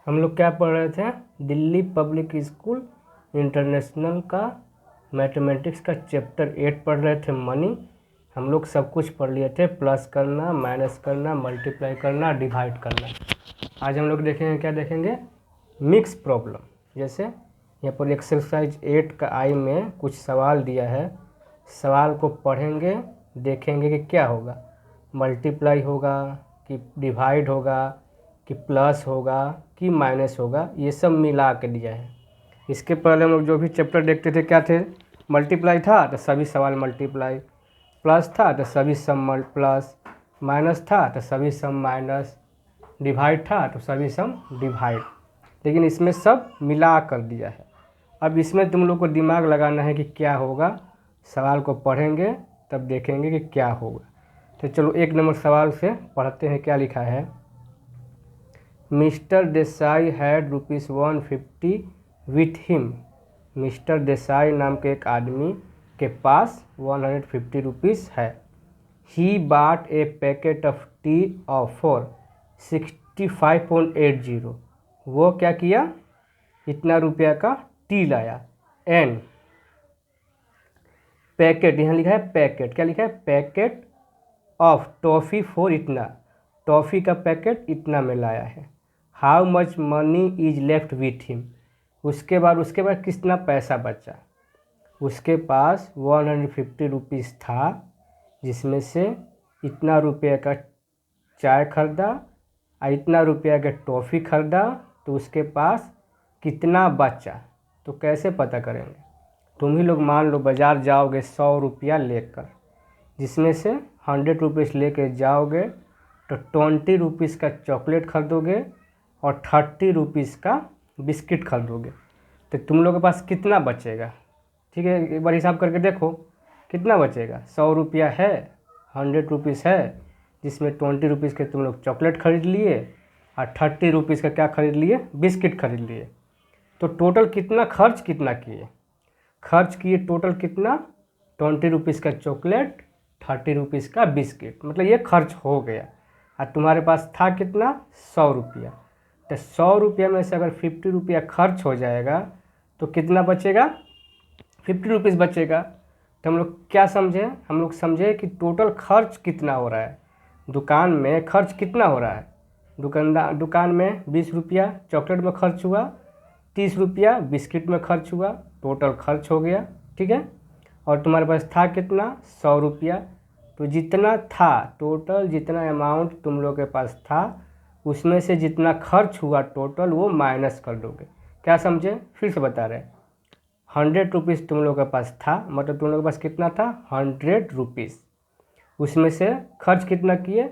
हम लोग क्या पढ़ रहे थे? दिल्ली पब्लिक स्कूल इंटरनेशनल का मैथमेटिक्स का चैप्टर 8 पढ़ रहे थे, मनी। हम लोग सब कुछ पढ़ लिए थे, प्लस करना, माइनस करना, मल्टीप्लाई करना, डिवाइड करना। आज हम लोग देखेंगे, क्या देखेंगे? Mix problem. जैसे यहाँ पर एक्सरसाइज 8 का आई में कुछ सवाल दिया है। सवाल को पढ़ेंगे, देखेंगे कि क्या होगा, मल्टीप्लाई होगा कि डिवाइड होगा कि प्लस होगा कि माइनस होगा, ये सब मिला के दिया है। इसके पहले हम लोग जो भी चैप्टर देखते थे क्या थे? मल्टीप्लाई था तो सभी सवाल मल्टीप्लाई, प्लस था तो सभी सम प्लस, माइनस था तो सभी सम माइनस, डिवाइड था तो सभी सम डिवाइड। लेकिन इसमें सब मिला कर दिया है। अब इसमें तुम लोग को दिमाग लगाना है कि क्या होगा। सवाल को पढ़ेंगे तब देखेंगे कि क्या होगा। तो चलो 1 नंबर सवाल से पढ़ते हैं। क्या लिखा है? Mister Desai had ₹150 with him. Mister Desai नाम के एक आदमी के पास 150 रुपीज़ है। He bought a packet of tea of for 65.80। वो क्या किया? इतना रुपया का टी लाया। एन पैकेट, यहाँ लिखा है पैकेट, क्या लिखा है? पैकेट ऑफ टॉफ़ी फॉर इतना, टॉफ़ी का पैकेट इतना में लाया है। How much money is left with him. उसके बाद कितना पैसा बचा? उसके पास 150 रुपीज़ था, जिसमें से इतना रुपये का चाय खरीदा और इतना रुपया का टॉफ़ी खरीदा, तो उसके पास कितना बचा? तो कैसे पता करेंगे? तुम ही लोग मान लो बाज़ार जाओगे 100 रुपया लेकर, जिसमें से 100 रुपीज़ लेके जाओगे तो 20 रुपीज़ का चॉकलेट खरीदोगे और 30 रुपीज़ का बिस्किट खरीदोगे। तो तुम लोग के पास कितना बचेगा? ठीक है, एक बार हिसाब करके देखो कितना बचेगा। 100 रुपया है, 100 रुपीज़ है, जिसमें 20 रुपीज़ के तुम लोग चॉकलेट खरीद लिए और 30 रुपीज़ का क्या खरीद लिए? बिस्किट खरीद लिए। तो टोटल कितना खर्च कितना किए? खर्च किए टोटल कितना? 20 रुपीज़ का चॉकलेट, 30 रुपीज़ का बिस्किट, मतलब ये खर्च हो गया। और तुम्हारे पास था कितना? 100 रुपया। तो 100 रुपया में से अगर 50 रुपया खर्च हो जाएगा तो कितना बचेगा? 50 रुपीज़ बचेगा। तो हम लोग क्या समझे? हम लोग समझे कि टोटल खर्च कितना हो रहा है, दुकान में खर्च कितना हो रहा है। दुकान में 20 रुपया चॉकलेट में खर्च हुआ, 30 रुपया बिस्किट में खर्च हुआ, टोटल खर्च हो गया। ठीक है, और तुम्हारे पास था कितना? 100 रुपया। तो जितना था टोटल, जितना अमाउंट तुम लोग के पास था, उसमें से जितना खर्च हुआ टोटल वो माइनस कर दोगे। क्या समझे? फिर से बता रहे हैं। 100 रुपीज़ तुम लोग के पास था, मतलब तुम लोग के पास कितना था? 100 रुपीज़। उसमें से खर्च कितना किए?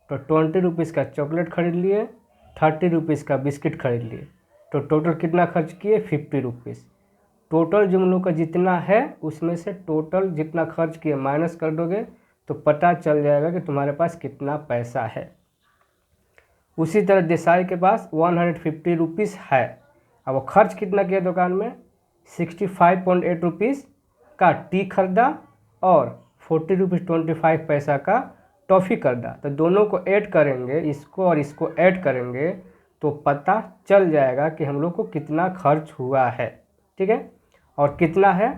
तो 20 रुपीज़ का चॉकलेट खरीद लिए, 30 रुपीज़ का बिस्किट खरीद लिए, तो टोटल कितना खर्च किए? 50 रुपीज़। टोटल जो हम लोग का जितना है उसमें से टोटल जितना खर्च किए माइनस कर दोगे तो पता चल जाएगा कि तुम्हारे पास कितना पैसा है। उसी तरह देसाई के पास 150 रुपीज़ है। अब वो खर्च कितना किया दुकान में? 65.8 रुपीज़ का टी खरीदा और 40 रुपीज़ 25 पैसा का टॉफ़ी खरीदा। तो दोनों को ऐड करेंगे, इसको और इसको ऐड करेंगे तो पता चल जाएगा कि हम लोग को कितना खर्च हुआ है। ठीक है, और कितना है?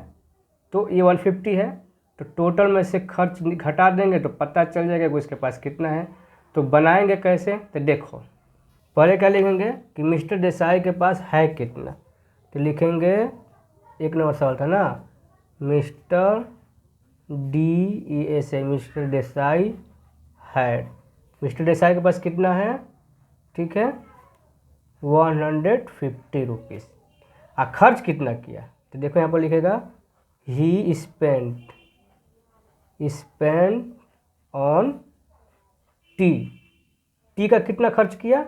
तो ये 150 है, तो टोटल में से खर्च घटा देंगे तो पता चल जाएगा कि उसके पास कितना है। तो बनाएंगे कैसे? तो देखो, पहले क्या लिखेंगे कि मिस्टर देसाई के पास है कितना। तो लिखेंगे, 1 नंबर सवाल था ना, mister DESAI, mister Desai had. Mister Desai के पास कितना है? ठीक है, 150 रुपीज़। और खर्च कितना किया? तो देखो यहाँ पर लिखेगा ही स्पेंट ऑन टी। टी का कितना खर्च किया?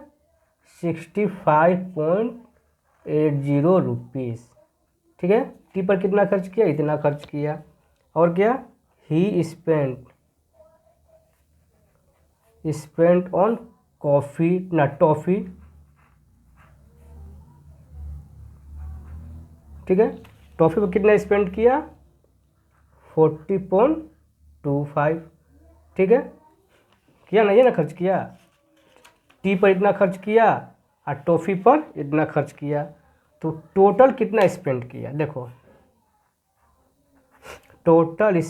65.80 रुपीज़। ठीक है, टी पर कितना खर्च किया? इतना खर्च किया। और क्या? ही स्पेंट ऑन कॉफ़ी ना टॉफ़ी। ठीक है, टॉफ़ी पर कितना स्पेंड किया? 40.25। ठीक है, किया ना, ये ना खर्च किया। टी पर इतना खर्च किया और टॉफ़ी पर इतना खर्च किया, तो टोटल कितना स्पेंड किया। देखो टोटल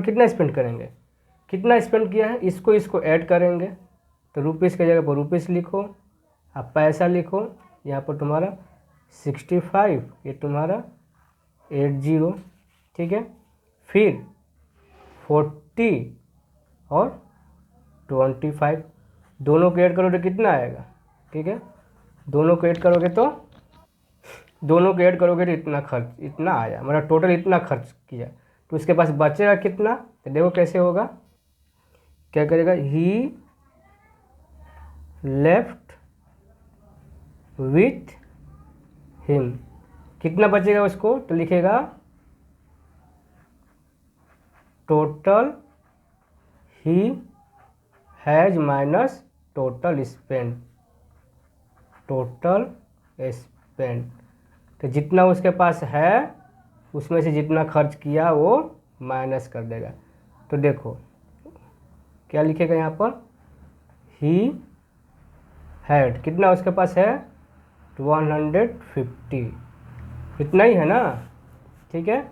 कितना स्पेंड करेंगे, कितना स्पेंड किया है, इसको ऐड करेंगे, तो रुपीज़ की जगह पर रुपीज़ लिखो, अब पैसा लिखो, यहाँ पर तुम्हारा 65, ये तुम्हारा 80, ठीक है। फिर 40 और 25, दोनों को ऐड करोगे कितना आएगा, ठीक है। दोनों को ऐड करोगे तो इतना आया, मतलब टोटल इतना खर्च किया, तो उसके पास बचेगा कितना। तो देखो कैसे होगा, क्या करेगा, ही लेफ्ट विथ हिम, कितना बचेगा उसको, तो लिखेगा total he has minus total spend, तो जितना उसके पास है उसमें से जितना खर्च किया वो माइनस कर देगा। तो देखो क्या लिखेगा यहाँ पर, ही हैड, कितना उसके पास है 150, इतना ही है ना, ठीक है।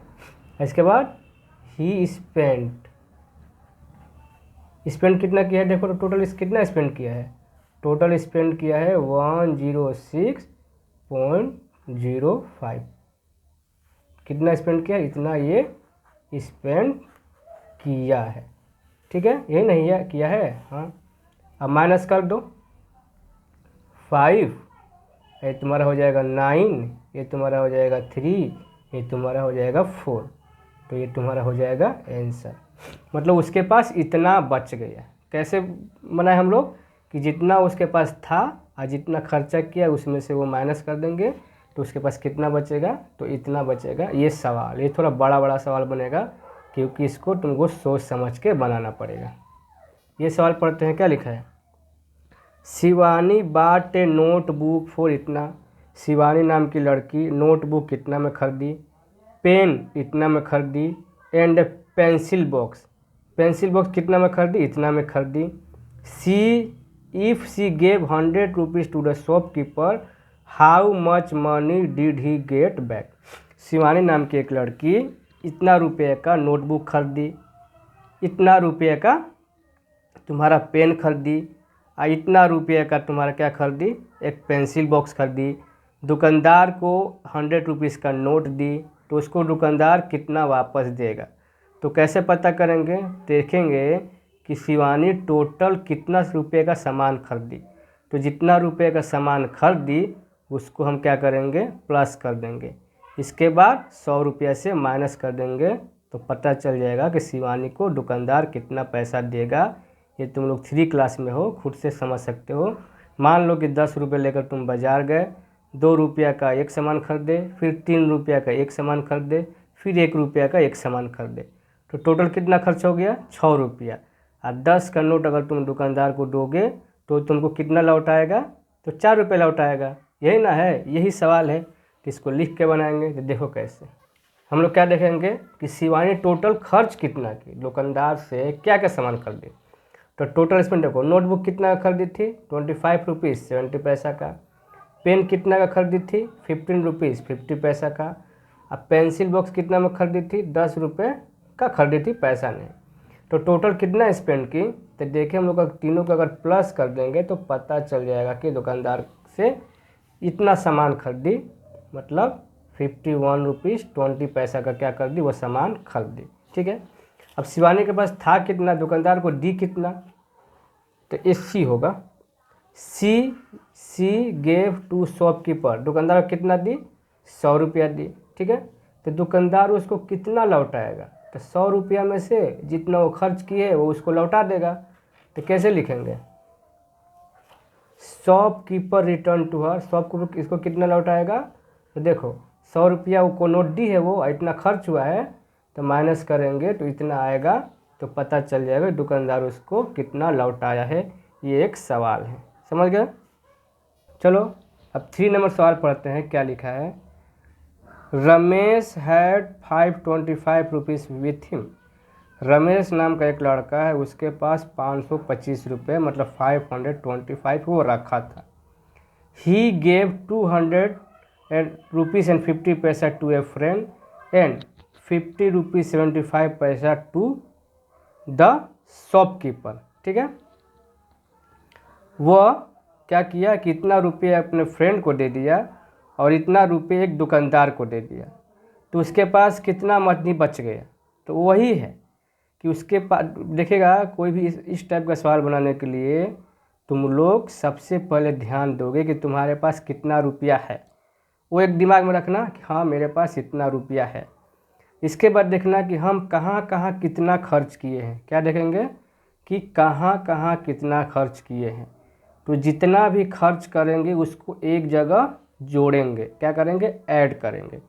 इसके बाद ही स्पेंड कितना किया है, देखो तो टोटल कितना स्पेंड किया है, टोटल स्पेंड किया है 106.05, कितना स्पेंड किया, इतना ये स्पेंड किया है, ठीक है, यही नहीं है किया है, हाँ। अब माइनस कर दो, 5, ये तुम्हारा हो जाएगा 9, ये तुम्हारा हो जाएगा 3, ये तुम्हारा हो जाएगा 4, तो ये तुम्हारा हो जाएगा आंसर। मतलब उसके पास इतना बच गया। कैसे बनाए हम लोग, कि जितना उसके पास था और जितना खर्चा किया उसमें से वो माइनस कर देंगे, तो उसके पास कितना बचेगा, तो इतना बचेगा। ये सवाल, ये थोड़ा बड़ा बड़ा सवाल बनेगा, क्योंकि इसको तुमको सोच समझ के बनाना पड़ेगा। ये सवाल पढ़ते हैं, क्या लिखा है, शिवानी बाट ए नोटबुक फॉर इतना, शिवानी नाम की लड़की नोटबुक कितना में खरीदी, पेन इतना में खरीदी, एंड पेंसिल बॉक्स कितना में खरीदी, इतना में खरीदी। She gave 100 rupees to the shopkeeper, how much money did he get back. Shivani नाम की एक लड़की इतना रुपये का नोटबुक खरीदी, इतना रुपये का तुम्हारा पेन खरीदी, और इतना रुपये का तुम्हारा क्या खरीदी, एक पेंसिल बॉक्स खरीदी। दुकानदार को 100 रुपीज़ का नोट दी, तो उसको दुकानदार कितना वापस देगा। तो कैसे पता करेंगे, देखेंगे कि शिवानी टोटल कितना रुपये का सामान खरीदी, तो जितना रुपये का सामान खरीदी उसको हम क्या करेंगे, प्लस कर देंगे। इसके बाद 100 रुपये से माइनस कर देंगे, तो पता चल जाएगा कि शिवानी को दुकानदार कितना पैसा देगा। ये तुम लोग 3 क्लास में हो, खुद से समझ सकते हो। मान लो कि 10 रुपये लेकर तुम बाज़ार गए, 2 रुपये का एक सामान खरीदे, फिर 3 रुपये का एक सामान खरीदे, फिर 1 रुपये का एक सामान खरीदे, तो टोटल कितना खर्च हो गया, 6 रुपया। और 10 का नोट अगर तुम दुकानदार को दोगे तो तुमको कितना लौट आएगा, तो 4 रुपये लौट आएगा। यही ना है, यही सवाल है, तो इसको लिख के बनाएंगे। तो देखो कैसे हम लोग क्या देखेंगे कि शिवानी टोटल खर्च कितना की, दुकानदार से क्या क्या सामान खरीदी। तो टोटल इसमें देखो, नोटबुक कितना का खरीदी थी, 25 रुपीज़ 70 पैसा का। पेन कितना का खरीदी थी, 15 रुपीज़ 50 पैसा का। अब पेंसिल बॉक्स कितना में खरीदी थी, 10 रुपये का खरीदी थी, पैसा नहीं। तो टोटल कितना स्पेंड की, तो देखिए हम लोग का तीनों का अगर प्लस कर देंगे तो पता चल जाएगा कि दुकानदार से इतना सामान खरीदी, मतलब 51 रुपीज़ 20 पैसा का क्या कर दी, वो सामान खरीदी, ठीक है। अब शिवानी के पास था कितना, दुकानदार को दी कितना, तो AC होगा। सी गेव टू शॉपकीपर, दुकानदार को कितना दी, 100 रुपया दी, ठीक है। तो दुकानदार उसको कितना लौटाएगा, तो 100 रुपया में से जितना वो खर्च किए वो उसको लौटा देगा। तो कैसे लिखेंगे, shopkeeper return to her, shopkeeper इसको कितना लौटाएगा, तो देखो 100 रुपया वो नोट दी है, वो इतना खर्च हुआ है, तो माइनस करेंगे तो इतना आएगा, तो पता चल जाएगा दुकानदार उसको कितना लौटाया है। ये एक सवाल है, समझ गए। चलो अब 3 नंबर सवाल पढ़ते हैं, क्या लिखा है, Ramesh had 525 rupees with him. Ramesh नाम का एक लड़का है, उसके पास 525 रुपये मतलब 525 वो रखा था। He gave 200 rupees and 50 paisa to a friend and 50 rupees 75 paisa to the shopkeeper. ठीक है, वह क्या किया कि इतना रुपये अपने फ्रेंड को दे दिया और इतना रुपये एक दुकानदार को दे दिया, तो उसके पास कितना मनी बच गया। तो वही है कि उसके पास देखेगा कोई भी इस टाइप का सवाल बनाने के लिए तुम लोग सबसे पहले ध्यान दोगे कि तुम्हारे पास कितना रुपया है, वो एक दिमाग में रखना कि हाँ मेरे पास इतना रुपया है। इसके बाद देखना कि हम कहाँ कहाँ कितना खर्च किए हैं। क्या देखेंगे कि कहाँ कहाँ कितना खर्च किए हैं, तो जितना भी खर्च करेंगे उसको एक जगह जोड़ेंगे, क्या करेंगे, ऐड करेंगे।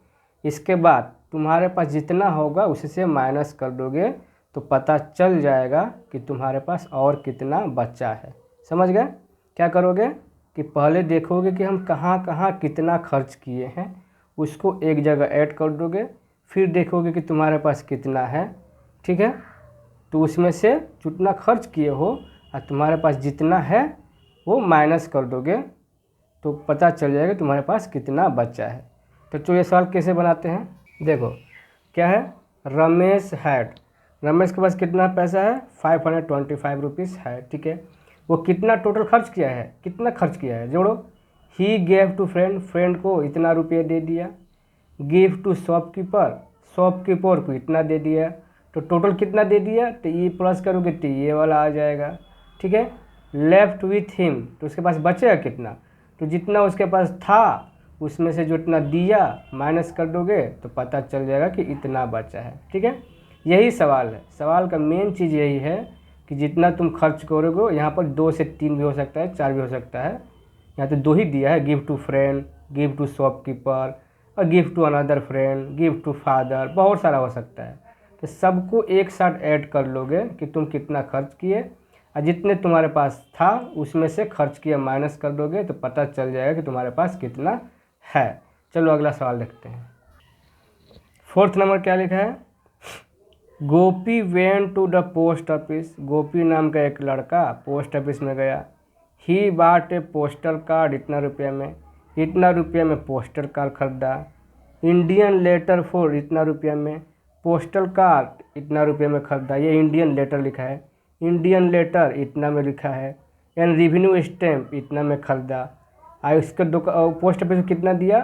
इसके बाद तुम्हारे पास जितना होगा उससे माइनस कर दोगे तो पता चल जाएगा कि तुम्हारे पास और कितना बचा है। समझ गए? क्या करोगे कि पहले देखोगे कि हम कहाँ कहाँ कितना खर्च किए हैं, उसको एक जगह ऐड कर दोगे, फिर देखोगे कि तुम्हारे पास कितना है। ठीक है, तो उसमें से जितना खर्च किए हो और तुम्हारे पास जितना है वो माइनस कर दोगे तो पता चल जाएगा तुम्हारे पास कितना बचा है। तो ये सवाल कैसे बनाते हैं, देखो क्या है, रमेश के पास कितना पैसा है, 525 रुपीज़ है। ठीक है, वो कितना टोटल खर्च किया है, कितना खर्च किया है जोड़ो। ही गेव टू फ्रेंड को इतना रुपये दे दिया, गिव टू शॉपकीपर को इतना दे दिया, तो टोटल कितना दे दिया, तो ये प्लस करोगे तो ये वाला आ जाएगा। ठीक है, लेफ्ट विथ हिम, तो उसके पास बचेगा कितना, तो जितना उसके पास था उसमें से जो इतना दिया माइनस कर दोगे तो पता चल जाएगा कि इतना बचा है। ठीक है, यही सवाल है। सवाल का मेन चीज़ यही है कि जितना तुम खर्च करोगे, यहाँ पर 2 से 3 भी हो सकता है, 4 भी हो सकता है, यहाँ तो 2 ही दिया है, give to friend, give to shopkeeper और give to another friend, give to father, बहुत सारा हो सकता है। तो सबको एक साथ ऐड कर लोगे कि तुम कितना खर्च किए और जितने तुम्हारे पास था उसमें से खर्च किया माइनस कर दोगे तो पता चल जाएगा कि तुम्हारे पास कितना है। चलो अगला सवाल देखते हैं। 4th नंबर क्या लिखा है, Gopi went to the post office. Gopi नाम का एक लड़का पोस्ट ऑफिस में गया। ही बाट ए पोस्टल कार्ड, इतना रुपये में पोस्टल कार्ड खरीदा। इंडियन लेटर फॉर, इतना रुपये में पोस्टल कार्ड, इतना रुपये में खरीदा। ये इंडियन लेटर लिखा है, इंडियन लेटर इतना में लिखा है। एंड रेवेन्यू स्टैम्प, इतना में खरीदा। उसके पोस्ट ऑफिस को कितना दिया,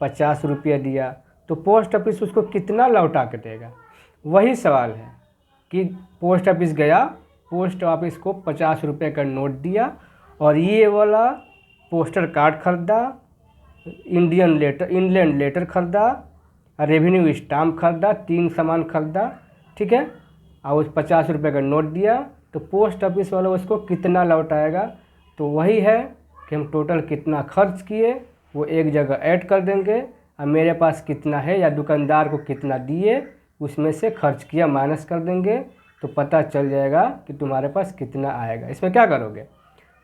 50 रुपया दिया। तो पोस्ट ऑफिस उसको कितना लौटा के देगा, वही सवाल है कि पोस्ट ऑफिस गया, पोस्ट ऑफिस को 50 रुपये का नोट दिया और ये वाला पोस्टर कार्ड खरीदा, इंग्लैंड लेटर खरीदा, रेवेन्यू स्टाम्प खरीदा, 3 सामान खरीदा। ठीक है, और उस 50 रुपये का नोट दिया, तो पोस्ट ऑफिस वाला उसको कितना लौटाएगा, तो वही है कि हम टोटल कितना खर्च किए वो एक जगह ऐड कर देंगे और मेरे पास कितना है या दुकानदार को कितना दिए उसमें से खर्च किया माइनस कर देंगे तो पता चल जाएगा कि तुम्हारे पास कितना आएगा। इसमें क्या करोगे,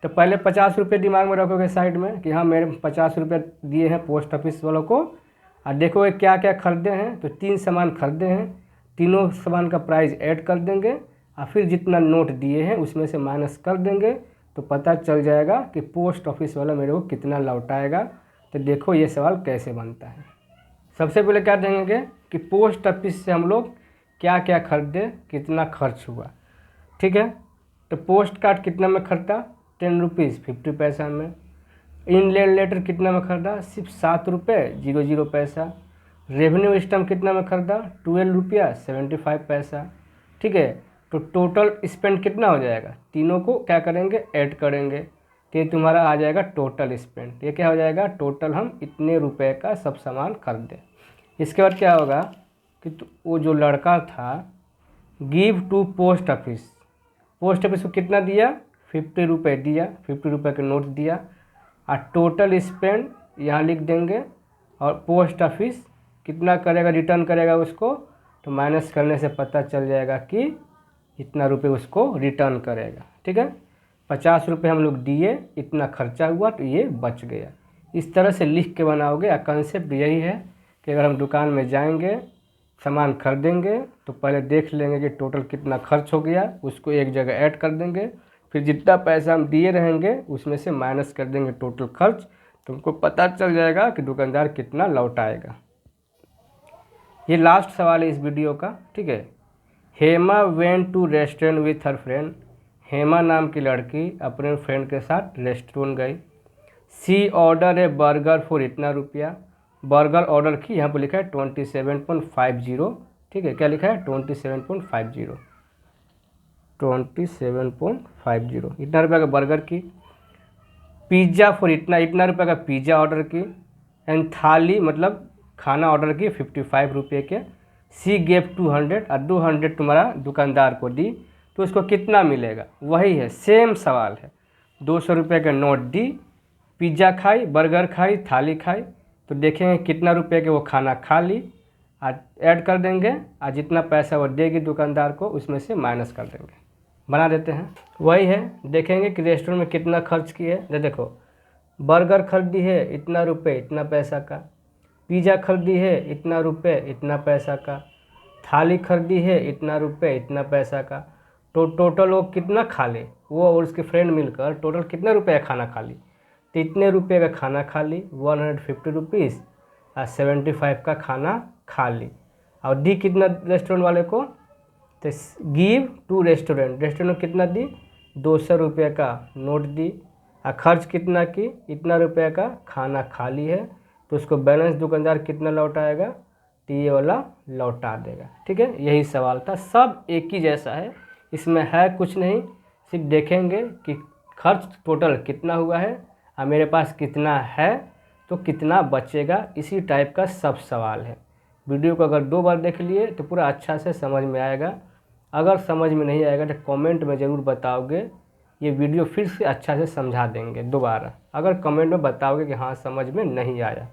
तो पहले 50 रुपये दिमाग में रखोगे साइड में कि हाँ मेरे 50 रुपये दिए हैं पोस्ट ऑफिस वालों को, और देखोगे क्या क्या खरीदे हैं, तो 3 सामान खरीदे हैं, तीनों सामान का प्राइस ऐड कर देंगे और फिर जितना नोट दिए हैं उसमें से माइनस कर देंगे तो पता चल जाएगा कि पोस्ट ऑफिस वाला मेरे को कितना लौटाएगा। तो देखो ये सवाल कैसे बनता है। सबसे पहले क्या देंगे कि पोस्ट ऑफिस से हम लोग क्या क्या खरीदे, कितना खर्च हुआ। ठीक है, तो पोस्ट कार्ड कितना में खरीदा, 10 रुपीज़ 50 पैसा में। इंडियन लेटर कितना में खरीदा, सिर्फ 7 रुपये 00 पैसा। रेवेन्यू स्टैम्प कितना में खरीदा, 12 रुपया 75 पैसा। ठीक है, तो टोटल स्पेंड कितना हो जाएगा, तीनों को क्या करेंगे, ऐड करेंगे, तो ये तुम्हारा आ जाएगा टोटल स्पेंड। ये क्या हो जाएगा, टोटल हम इतने रुपए का सब सामान खरीदे। इसके बाद क्या होगा कि वो जो लड़का था गिव टू पोस्ट ऑफिस को कितना दिया, 50 रुपये दिया, 50 रुपये का नोट दिया और टोटल स्पेंड यहाँ लिख देंगे और पोस्ट ऑफिस कितना करेगा, रिटर्न करेगा उसको, तो माइनस करने से पता चल जाएगा कि इतना रुपये उसको रिटर्न करेगा। ठीक है, 50 रुपये हम लोग दिए, इतना खर्चा हुआ तो ये बच गया। इस तरह से लिख के बनाओगे। कंसेप्ट यही है कि अगर हम दुकान में जाएंगे सामान खरीदेंगे तो पहले देख लेंगे कि टोटल कितना खर्च हो गया, उसको एक जगह ऐड कर देंगे, फिर जितना पैसा हम दिए रहेंगे उसमें से माइनस कर देंगे टोटल खर्च, तुमको पता चल जाएगा कि दुकानदार कितना लौटाएगा। ये लास्ट सवाल है इस वीडियो का, ठीक है। Hema went to restaurant with her friend. Hema नाम की लड़की अपने फ्रेंड के साथ रेस्टोरेंट गई। She order a burger for इतना रुपया। बर्गर ऑर्डर की, यहाँ पर लिखा है 27.50, ठीक है। क्या लिखा है? 27.50, 27.50, इतना रुपये का बर्गर की। पिज़्ज़ा फॉर इतना रुपये का पिज़्ज़ा ऑर्डर की। एंड थाली मतलब खाना ऑर्डर की 55 रुपये के। सी गेव 200 और 200 तुम्हारा दुकानदार को दी, तो उसको कितना मिलेगा? वही है, सेम सवाल है। 200 रुपये का नोट दी, पिज़्ज़ा खाई, बर्गर खाई, थाली खाई, तो देखेंगे कितना रुपये के वो खाना खा ली, आज ऐड कर देंगे, आज जितना पैसा वो देगी दुकानदार को उसमें से माइनस कर देंगे। बना देते हैं, वही है। देखेंगे कि रेस्टोरेंट में कितना खर्च किए। देखो, बर्गर खरीदी है इतना रुपये इतना पैसा का, पिज़्ज़ा खरीदी है इतना रुपये इतना पैसा का, थाली खरीदी है इतना रुपये इतना पैसा का, तो टोटल वो कितना खा ले, वो और उसके फ्रेंड मिलकर टोटल कितना रुपये का खाना खा ली, तो इतने रुपये का खाना खा ली, 150 रुपीज़ और 75 का खाना खा ली। और दी कितना रेस्टोरेंट वाले को? तो गिव टू रेस्टोरेंट, रेस्टोरेंट कितना दी? 200 रुपये का नोट दी, और खर्च कितना की? इतना रुपये का खाना खा ली है, तो उसको बैलेंस दुकानदार कितना लौटाएगा? तो ये वाला लौटा देगा, ठीक है। यही सवाल था, सब एक ही जैसा है, इसमें है कुछ नहीं, सिर्फ देखेंगे कि खर्च टोटल कितना हुआ है और मेरे पास कितना है तो कितना बचेगा, इसी टाइप का सब सवाल है। वीडियो को अगर 2 बार देख लिए तो पूरा अच्छा से समझ में आएगा। अगर समझ में नहीं आएगा तो कमेंट में ज़रूर बताओगे, ये वीडियो फिर से अच्छा से समझा देंगे दोबारा, अगर कमेंट में बताओगे कि हाँ समझ में नहीं आया।